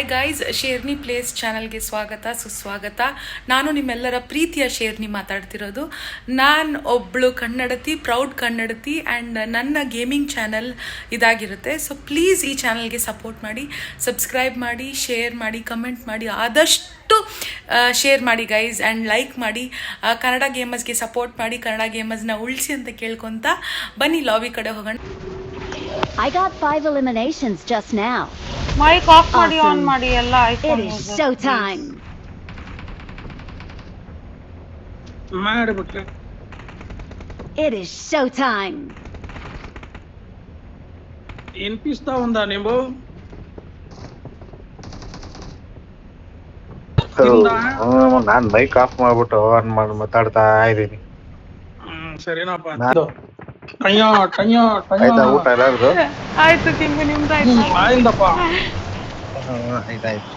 Hi guys, Sherni place ಚಾನಲ್ಗೆ ಸ್ವಾಗತ ಸುಸ್ವಾಗತ. ನಾನು ನಿಮ್ಮೆಲ್ಲರ ಪ್ರೀತಿಯ ಶೇರ್ನಿ ಮಾತಾಡ್ತಿರೋದು. ನಾನು ಒಬ್ಬಳು ಕನ್ನಡತಿ, ಪ್ರೌಡ್ ಕನ್ನಡತಿ, ಆ್ಯಂಡ್ ನನ್ನ ಗೇಮಿಂಗ್ ಚಾನಲ್ ಇದಾಗಿರುತ್ತೆ. ಸೊ ಪ್ಲೀಸ್ ಈ ಚಾನಲ್ಗೆ ಸಪೋರ್ಟ್ ಮಾಡಿ, ಸಬ್ಸ್ಕ್ರೈಬ್ ಮಾಡಿ, ಶೇರ್ ಮಾಡಿ, ಕಮೆಂಟ್ ಮಾಡಿ, ಆದಷ್ಟು ಶೇರ್ ಮಾಡಿ ಗೈಸ್, ಆ್ಯಂಡ್ ಲೈಕ್ ಮಾಡಿ. ಕನ್ನಡ ಗೇಮರ್ಸ್ಗೆ ಸಪೋರ್ಟ್ ಮಾಡಿ, ಕನ್ನಡ ಗೇಮರ್ಸ್ನ ಉಳಿಸಿ ಅಂತ ಕೇಳ್ಕೊತ ಬನ್ನಿ ಲಾಬಿ ಕಡೆ ಹೋಗೋಣ. I got 5 eliminations just now. Mic off ಮಾಡಿ ಆನ್ ಮಾಡಿ ಎಲ್ಲ It is showtime. ಮಾಡಿಬಿಟ್ರೆ It is showtime. ವಿನಿಪಿಸ್ತಾ ಒಂದ ನೀವು ನಾನ್ ಮೈಕ್ ಆಫ್ ಮಾಡ್ಬಿಟ್ಟು ಆನ್ ಮಾಡಿ ಮಾತಾಡ್ತಾ ಇದೀನಿ. ಸರಿನಪ್ಪ. ಟಯ್ಯೋ ಟಯ್ಯೋ ಆಯ್ತಾ ಊಟ ಎಲ್ಲಾರ್ದು? ಆಯ್ತು, ತಿಂಗು ನಿಮ್ದಾಯ್ತು? ಆಯ್ತಪ್ಪ. ಆಯ್ತಾಯ್ತು.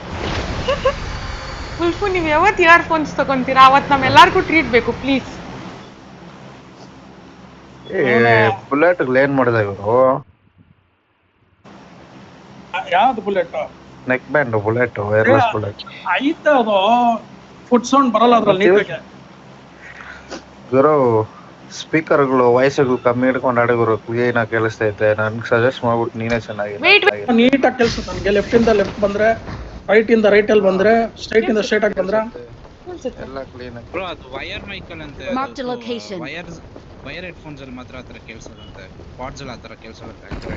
ಉಲ್ಫು, ನೀವ್ ಯಾವತ್ತು ಇಯರ್ ಫೋನ್ಸ್ ತಗೊಂತೀರಾ ಅವತ್ ನಮ್ಮೆಲ್ಲರಿಗೂ ಟ್ರೀಟ್ ಬೇಕು ಪ್ಲೀಸ್. ಬುಲೆಟ್ ಏನ್ ಮಾಡಿದ ಇವರು? ಯಾವ್ದು bullet? Neck band bullet, wireless bullet. ಆಯ್ತಾ ಅದು ಫುಟ್ ಸೌಂಡ್ ಬರಲ್ಲ ಅದ್ರಲ್ಲಿ ನೀಟಾಗಿ. ಗುರು ಸ್ಪೀಕರ್ಗಳು ವಾಯ್ಸ್ಗಳು ಕಮ್ಮಿ ಹಿಡ್ಕೊಂಡು ಆಡಿದ್ರು ಕ್ಲೀನ್ ಆಗಿ ಕೇಳಿಸ್ತೈತೆ. ನನ್ಗೆ ಸಜೆಸ್ಟ್ ಮಾಡ್ಬಿಟ್ಟು ನೀನೇ ಚೆನ್ನಾಗಿ ನೀಟಾಗಿ ಕೇಳಿಸುತ್ತೆ ನನಗೆ. ಲೆಫ್ಟ್ ಇಂದ ಲೆಫ್ಟ್ ಬಂದ್ರೆ, ರೈಟ್ ಇಂದ ರೈಟ್ ಅಲ್ಲಿ ಬಂದ್ರೆ, ಸ್ಟ್ರೈಟ್ ಇಂದ ಸ್ಟ್ರೈಟ್ ಆಗಿ ಬಂದ್ರೆ ಎಲ್ಲ ಕ್ಲೀನ್ ಆಗಿ. ಬ್ರೋ ಅದು ವೈರ್ ಮೈಕಲ್ ಅಂತ Marked a location. Wire headphones ಅಲ್ಲಿ ಮಾತ್ರ ಆತರ ಕೇಳಿಸೋದಂತೆ, ಪಾಡ್ಸ್ ಅಲ್ಲಿ ಆತರ ಕೇಳಿಸೋದಂತೆ.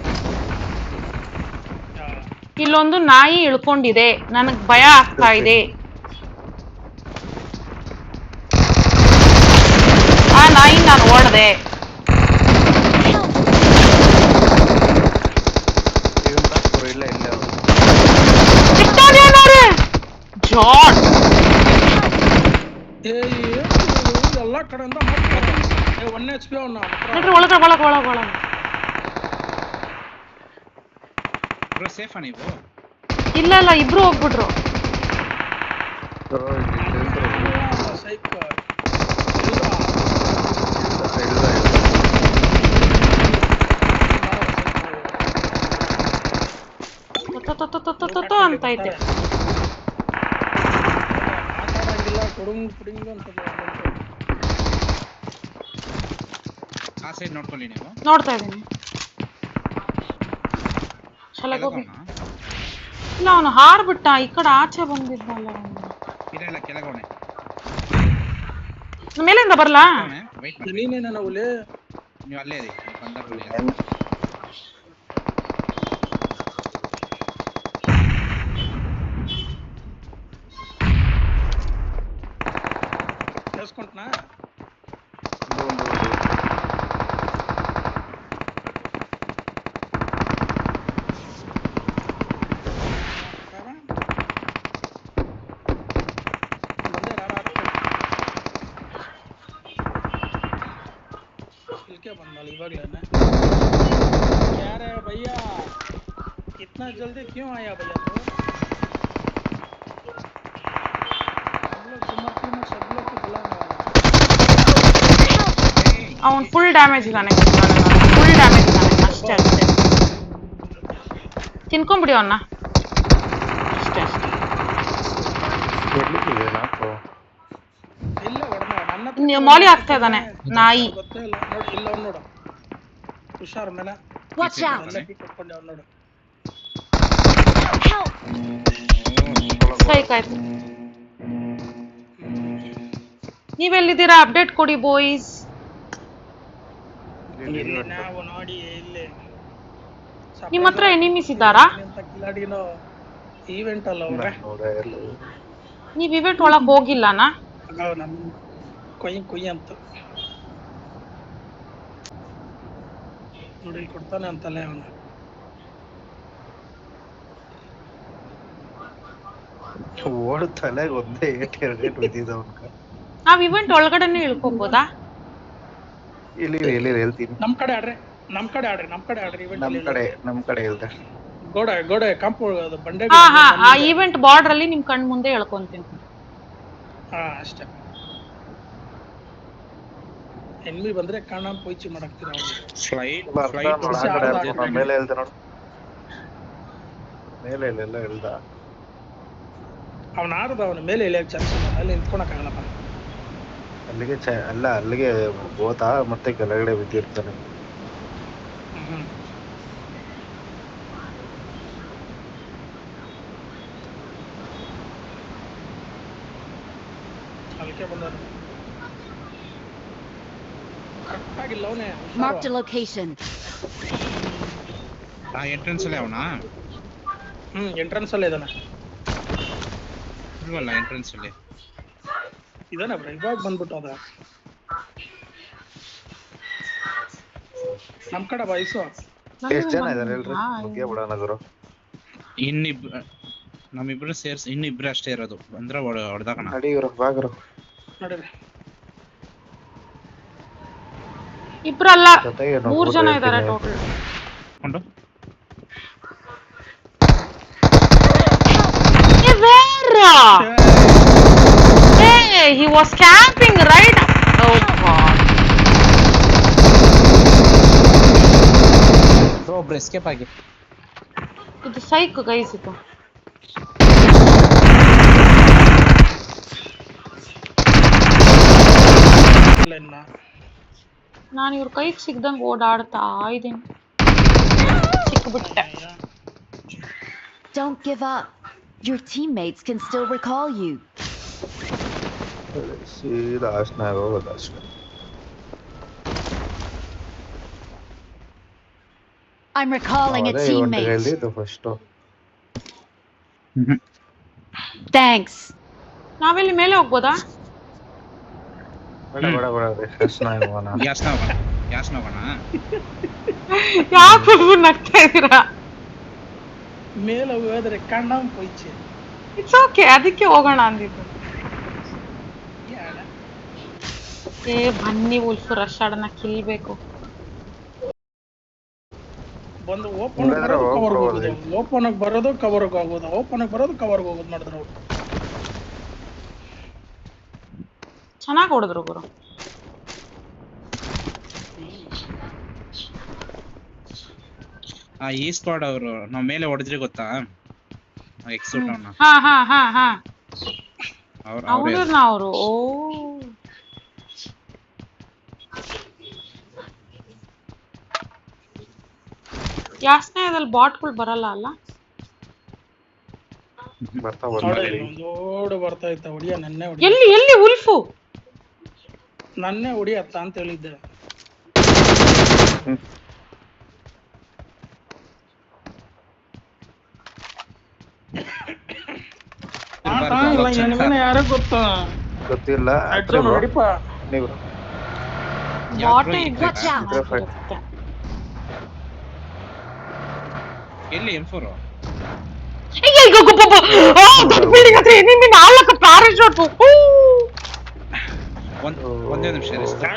ಇಲ್ಲೊಂದು ನಾಯಿ ಇಳ್ಕೊಂಡಿದೆ, ನನಗ್ ಭಯ ಆಗ್ತಾ ಇದೆ. ಆ ನಾಯಿ ನಾನು ಓಡದೆ. ಇಲ್ಲ ಇಲ್ಲ ಜಾರ್ಜ್ ಎಲ್ಲ ಕಡೆಯಿಂದ ಒನ್ HP ಅವನ್ನ ನೋಡ್ರಿ, ಒಳಗ ಒಳಗ ಒಳಗ ಒಳಗ. ಬ್ರೋ ಸೇಫಾ ನೀವು? ಇಲ್ಲ ಇಲ್ಲ, ಇಬ್ರು ಹೋಗ್ಬಿಟ್ರು. ಸೈಕ್ ಅಂತ ಐತೆ. ಮಾತಾಡಂಗಿಲ್ಲ, ಕುಡುಂಗ್ ಕುಡಿಂಗ್ ಅಂತ ಆ ಸೈಡ್ ನೋಡ್ಕೊಳ್ಳಿ ನೀವು. ನೋಡ್ತಾ ಇದೀನಿ. ಇಲ್ಲ, ಅವನು ಹಾರ್ಬಿಟ್ಟ, ಈ ಕಡೆ ಆಚೆ ಬಂದಿದ್ದಲ್ಲ ಅವನು. ಇಲ್ಲ ಕೆಳಗವನೆ ಮೇಲಿಂದ ಬರ್ಲಾ? ವೈಟ್ ಮಾಡಿ, ನೀನೇನ ನಾವು ನೀವು ಅಲ್ಲೇ ಇರಿ ಬಂದಾಗಲೇ. ಕೇಳಿಸ್ಕೊಂಟ್ನಾ? यार भैया इतना जल्दी क्यों आया भैया? तो हम लोग सुमरती में सब लोग को बुलाने वाला. ಅವನು ಫುಲ್ ಡ್ಯಾಮೇಜ್ ಇದ್ದಾನೆ, ಫುಲ್ ಡ್ಯಾಮೇಜ್ ಇದ್ದಾನೆ. ಅಷ್ಟೇ ಅಷ್ಟೇ, ತಿನ್ಕೊಂಬಿಡಿ ಅವನ್ನ. ಅಷ್ಟೇ ಅಷ್ಟೇ. ಇಲ್ಲ ಹೊಡೆದ ನನ್ನ ಮಾಲಿ ಆಗ್ತಾ ಇದ್ದಾನೆ ನಾಯಿ. ಗೊತ್ತೇ ಇಲ್ಲ ನೋಡಿ. ಇಲ್ಲ ಅವ್ನು ನೋಡು, ಹುಷಾರ್ ಮೇಲೆ. Watch out. ಕೊಟ್ಕೊಂಡೆ ಅವ್ನು ನೋಡು. ಸ್ಟ್ರೈಕ್ ಆಯ್ತು. ನೀವೆಲ್ಲಿದ್ದೀರಾ? ಅಪ್ಡೇಟ್ ಕೊಡಿ ಬಾಯ್ಸ್. ಇಲ್ಲಿ ನಾವು ನೋಡಿ ಇಲ್ಲಿ ನಿಮ್ಮ ಹತ್ರ ಎನಿಮೀಸ್ ಇದ್ದಾರಾ? ಕಿಲಾಡಿನೋ ಈವೆಂಟ್ ಅಲ್ಲ ಅವ್ರೆ. ನೀವ್ ಇವೆಂಟ್ ಒಳಗ್ ಹೋಗಿಲ್ಲನಾ? ನಮ್ ಕೊಯ್ ಕೊಯ್ ಅಂತ ನೋಡಿ ಕೊಡ್ತಾನೆ ಅಂತಲೇ ಅವನು. ಓಡ್ ತಲೆಗೆ ಒಂದೇ ಏಟ್ ಬಿದ್ದಿದ್ದ ಅವನ್ಕ. ನಾವ್ ಇವೆಂಟ್ ಒಳಗಡೆನೆ ಇಳ್ಕೊಬೋದಾ? ಇಲ್ಲಿ ಹೇಳ್ತೀನಿ. ನಮ್ ಕಡೆ ಆಡ್ರಿ, ನಮ್ ಕಡೆ ಆಡ್ರಿ, ನಮ್ ಕಡೆ ಆಡ್ರಿ. ಇವೆಂಟ್ ನಮ್ ಕಡೆ ಇಲ್ದ ಗೋಡೆ ಕಾಂಪೌಂಡ್ ಬಂಡೆ. ಹಾ ಹಾ, ಆ ಇವೆಂಟ್ ಬಾರ್ಡರ್ ಅಲ್ಲಿ ನಿಮ್ ಕಣ್ ಮುಂದೆ ಎಳ್ಕೊಂತೀನಿ. ಹಾ ಅಷ್ಟೇ. ಎನ್ಮಿ ಬಂದ್ರೆ ಕಾಣ ಪೋಯ್ಚಿ ಮಾಡಾಕ್ತೀರಾ ಫ್ಲೈಟ್ ಮೇಲೆ ಹೇಳ್ದೆ ನೋಡು ಮೇಲೆ ಎಲ್ಲ ಹೇಳ್ದ ಅವನ ಆರದ ಅವನ ಮೇಲೆ ಇಳಿಯಕ್ಕೆ ಚಾನ್ಸ್ ಇಲ್ಲ, ಅಲ್ಲಿ ನಿಂತ್ಕೊಳಕ್ಕಾಗಲ್ಲಪ್ಪ. ಅಲ್ಲಿಗೆ ಹೋದ ಮತ್ತೆ ಕೆಳಗಡೆ ಬಿದ್ದಿರ್ತಾನೆ. ಹ್ಮ್ ಅದಕ್ಕೆ ಬಂದ ಕರೆಕ್ಟ್ ಆಗಿಲ್ಲ ಅವನೇ. Marked a location. ಆ ಎಂಟ್ರೆನ್ಸ್ ಅಲ್ಲೇ ಅವನಾ? ಎಂಟ್ರೆನ್ಸ್ ಅಲ್ಲೇ ಇದಾನೆ. ಇಲ್ವಲ್ಲ ಎಂಟ್ರೆನ್ಸ್ ಅಲ್ಲಿ ಇದಾನೆ ಬ್ರೋ, ಇವಾಗ ಬಂದ್ಬಿಟ್ಟು ಅದ ನಮ್ ಕಡೆ ವಯಸ್ಸು. ಎಷ್ಟು ಜನ ಇದಾರೆ ಹೇಳ್ರಿ, ಮುಗಿಯ ಬಿಡೋಣ ಗುರು. ನಮ್ಮಿಬ್ರು ಸೇರ್ಸಿ ಇನ್ನಿಬ್ರು ಅಷ್ಟೇ ಇರೋದು, ಅಂದ್ರೆ ಹೊಡೆದಾಕಣ. ನಡಿ ಗುರು, ಬಾ ಗುರು. ನೋಡಿರಿ ಇಬ್ರಲ್ಲ ಜೊತೆಗೆ 3 ಜನ ಇದಾರೆ ಟೋಟಲ್. ಕೊಂಡು Hey, he was camping right. Oh god. Bro escape ಆಗಿ. ಇದು ಸೈಕ್ ಗೈಸ್ ಇದು. ನಾನು ಇವ್ರ ಕೈಗೆ ಸಿಗ್ದಂಗೆ ಓಡಾಡ್ತಾ ಇದ್ದೀನಿ, ಸಿಕ್ಬಿಟ್ಟೆ. Don't give up. Your teammates can still recall you. ಸೀದಾ ಅಷ್ಟೇ ಹೋಗೋದು ಅಷ್ಟೇ. I'm recalling a teammate. ಹೇಳಿದ್ದು ಫಸ್ಟ್. Thanks. ನಾವೆಲ್ಲಿ ಮೇಲೆ ಹೋಗ್ಬೋದಾ? ಬೇಡ ಬೇಡ ಬೇಡ, ಕೃಷ್ಣ ಹೋಗೋಣ. ಯಾಸ್ನ ಹೋಗೋಣ. ಯಾಕೆ ನಗ್ತಾ ಇದೀರಾ? ಮೇಲೆ ಹೋದ್ರೆ ಕಣ್ಣಂ ಪೊಯ್ಚೆ. ಇಟ್ಸ್ ಓಕೆ, ಅದಕ್ಕೆ ಹೋಗೋಣ ಅಂದಿದ್ದು. ಏ ಬನ್ನಿ ಉಲ್ಫು, ರಶ್ ಆಡೋಣ, ಕಿಲ್ಬೇಕು. ಬಂದು ಓಪನ್ ಆಗಿ ಬರೋದು ಕವರ್ಗೆ ಹೋಗೋದು, ಓಪನ್ ಆಗಿ ಬರೋದು ಕವರ್ಗೆ ಹೋಗೋದು ಮಾಡಿದ್ರು ಅವ್ರು. ಚೆನ್ನಾಗಿ ಹೊಡೆದ್ರು ಗುರು. ಈ ಸ್ಕ್ವಾಡ್ ಅವರು ನಾವ್ ಮೇಲೆ ಹೊಡೆದ್ರಿ ಗೊತ್ತಾ, ಎಕ್ಸೂಟ್ ಅವನ್ನ. ಹಾ ಅವರು ಓ ಯಾಸ್ನಾಯದಲ್ಲಿ ಬಾಟ್ಗಳು ಬರಲ್ಲ ಅಲ್ಲ? ದೊಡ್ಡ ಬರ್ತಾ ಇತ್ತ ಹೊಡಿಯ, ನನ್ನೇ ಹೊಡಿಯ, ಎಲ್ಲಿ ಉಲ್ಫು? ನನ್ನೇ ಹೊಡಿಯತ್ತ ಅಂತ ಹೇಳಿದ್ದೆ. ಯಾರು ಗೊತ್ತಿಲ್ಲ. ನೋಡಿಪ್ಪ ನೀವು ಎಲ್ಲಿ M4 ಒಂದೇ ನಿಮಿಷ ಎಕ್ಸ್ಟ್ರಾ.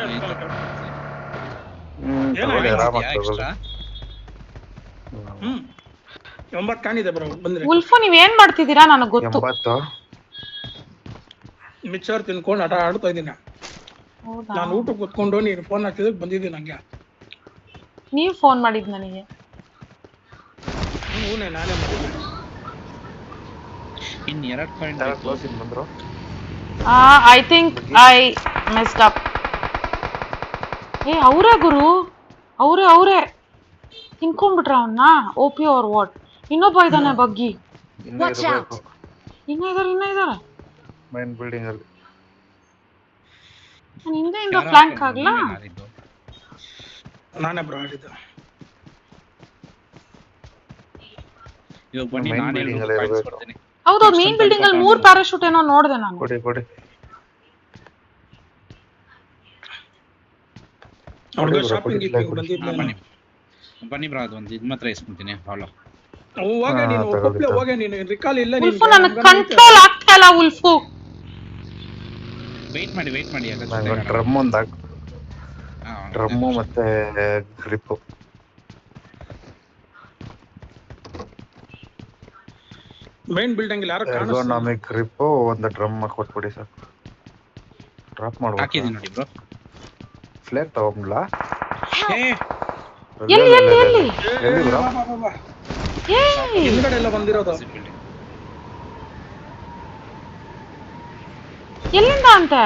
9 ಕಾಣಿದೆ ಬ್ರೋ, ಬಂದ್ರೆ. ಉಲ್ಫು ನೀವ್ ಏನ್ ಮಾಡ್ತಿದ್ದೀರಾ ನನಗ್ ಗೊತ್ತು. 80 ಮಿಕ್ಸರ್ ತಿನ್ಕೊಂಡು ಆಟ ಆಡ್ತಾ ಇದ್ದೀನಿ. ನಾನು ಊಟಕ್ಕೆ ಕೂತ್ಕೊಂಡು ನೀನು ಫೋನ್ ಹಾಕಿದಕ್ಕೆ ಬಂದಿದ್ದೀನಿ. ನಂಗೆ ನೀವ್ ಫೋನ್ ಮಾಡಿದ್ ನನಗೆ? ನಾನೇ ಮಾಡಿದ್ದೆ. ಇನ್ 2 ಪಾಯಿಂಟ್ ಕ್ಲೋಸ್ ಇನ್ ಬಂದ್ರು. I think I messed up. ಏ ಅವರೇ ಗುರು, ಅವರೇ ತಿನ್ಕೊಂಡ್ಬಿಟ್ರ ಅವನ್ನ. ಓಪಿ ಆರ್ ವಾಟ್? ಇನ್ನೊಬ್ಬ ಇದ್ದಾನೆ ಬಗ್ಗಿ. ಇನ್ನ ಇದಾರೆ ಮೈನ್ ಬಿಲ್ಡಿಂಗ್ ಅಲ್ಲಿ. ನಾನು ಹಿಂದೆಯಿಂದ ಫ್ಲಾಂಕ್ ಆಗ್ಲಾ? ನಾನೇ ಬ್ರೋ ಆಡಿದ್ದು. ಇವಾಗ ಬನ್ನಿ, ನಾನು ಹೇಳ್ತೀನಿ. ಹೌದು, ಮೇನ್ ಬಿಲ್ಡಿಂಗ್ ಅಲ್ಲಿ 3 ಪ್ಯಾರಾಶೂಟ್ ಏನೋ ನೋಡಿದೆ ನಾನು. ಕೊಡಿ ಶಾಪಿಂಗ್ ಬಂದಿದ್ದೆ. ಬನ್ನಿ ಬ್ರಾ, ಅದು ಒಂದು ಇದು ಮಾತ್ರ ಇಸ್ಕೊಂತೀನಿ. ಹಾಲು ಹೋಗೆ ನೀನು, ಒಬ್ಬೊಬ್ಳೆ ಹೋಗೆ ನೀನು. ರಿಕಾಲ್ ಇಲ್ಲ ನೀನು. ಉಲ್ಫು ನನಗೆ ಕಂಟ್ರೋಲ್ ಆಗ್ತಾ ಇಲ್ಲ ಉಲ್ಫು. ವೆಯ್ಟ್ ಮಾಡಿ ಎಲ್ಲ ಡ್ರಮ್ ಒಂದು ಹಾಕು. ಡ್ರಮ್ಮು ಮತ್ತೆ ಗ್ರಿಪ್ಪು. ಮೇನ್ ಬಿಲ್ಡಿಂಗ್ ಅಲ್ಲಿ ಯಾರು ಎರ್ಗೋನಾಮಿಕ್ ಗ್ರಿಪ್ಪು ಒಂದು ಡ್ರಮ್ ಕೊಟ್ಬಿಡಿ ಸರ್. ಡ್ರಾಪ್ ಮಾಡ್ಬೇಕು. ಹಾಕಿದ್ದೀನಿ ನೋಡಿ ಬ್ರೋ. ಫ್ಲೇರ್ ತಗೊಂಡ್ಲಾ? ಎಲ್ಲಿ ಹಿಂದ್ಗಡೆ ಎಲ್ಲ ಬಂದಿರೋದು. ಎಲ್ಲಿಂದ ಅಂತೆ?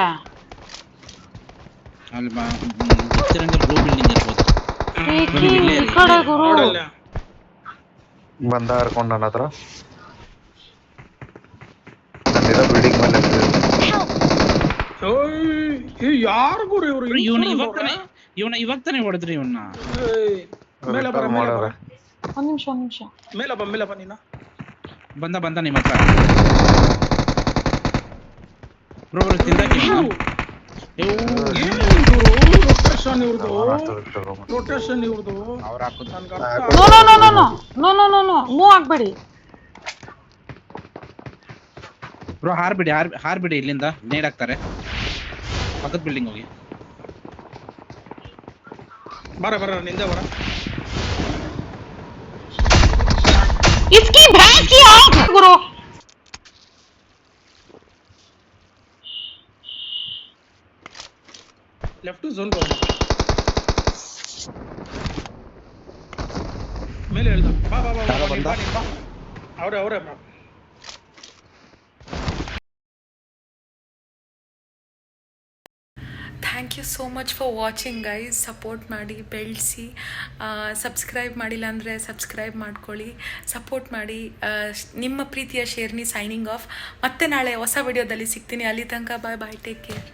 ಅಲ್ಲಿ ಹತ್ತಿರಂಗ ಬ್ಲೂ ಬಿಲ್ಡಿಂಗ್ ಇರ್ಬೋದು. ಈ ಕಡೆ ಗುರು. ನೋಡಲ್ಲ ಬಂದ ಹರ್ಕೊಂಡು ನನ್ನ ಹತ್ರ ನಾನಿರೋ ಬಿಲ್ಡಿಂಗ್ ಮೇಲೆ ಯಾರು ಗುರು ಇವ್ರು ಇವನ ಇವಾಗ ತಾನೇ ಹೊಡೆದ್ರಿ ಇವನ್ನ. ಮೇಲೆ ಬರ ಮಾಡೋರೆ. ಒಂದ್ ನಿಮಿಷ. ಮೇಲೆ ಬಾ ನೀನ ಬಂದ ನಿಮ್ಮ ಹತ್ರ ಬ್ರೋ ತಿಂದಾಕಿ. ರೊಟೇಷನ್ ಇವ್ರದು ಅವ್ರು ಹಾಕೋದು. ನೋ ಮೂವ್ ಆಗ್ಬೇಡಿ. ಬ್ರೋ ಹಾರ್ಬಿಡಿ ಇಲ್ಲಿಂದ ನೇಡ್ ಹಾಕ್ತಾರೆ. ಪಕ್ಕದ ಬಿಲ್ಡಿಂಗ್ ಹೋಗಿ. ಬರ ನಿಂದೆ ಬರ. इसकी भैंस की आंख गुरु. ಲೆಫ್ಟ್ ಝೋನ್ ಬಾ. ಮೇಲೆ ಹೇಳ್ದ ಬಾ ಅವ್ರೆ ಬಾ. Thank you so much for watching guys. Support ಮಾಡಿ, ಬೆಳೆಸಿ. ಸಬ್ಸ್ಕ್ರೈಬ್ ಮಾಡಿಲ್ಲ ಅಂದರೆ ಸಬ್ಸ್ಕ್ರೈಬ್ ಮಾಡ್ಕೊಳ್ಳಿ, ಸಪೋರ್ಟ್ ಮಾಡಿ. ನಿಮ್ಮ ಪ್ರೀತಿಯ ಶೇರ್ನಿ ಸೈನಿಂಗ್ ಆಫ್. ಮತ್ತೆ ನಾಳೆ ಹೊಸ ವಿಡಿಯೋದಲ್ಲಿ ಸಿಗ್ತೀನಿ. ಅಲ್ಲಿ ತನಕ ಬಾಯ್, ಟೇಕ್ ಕೇರ್.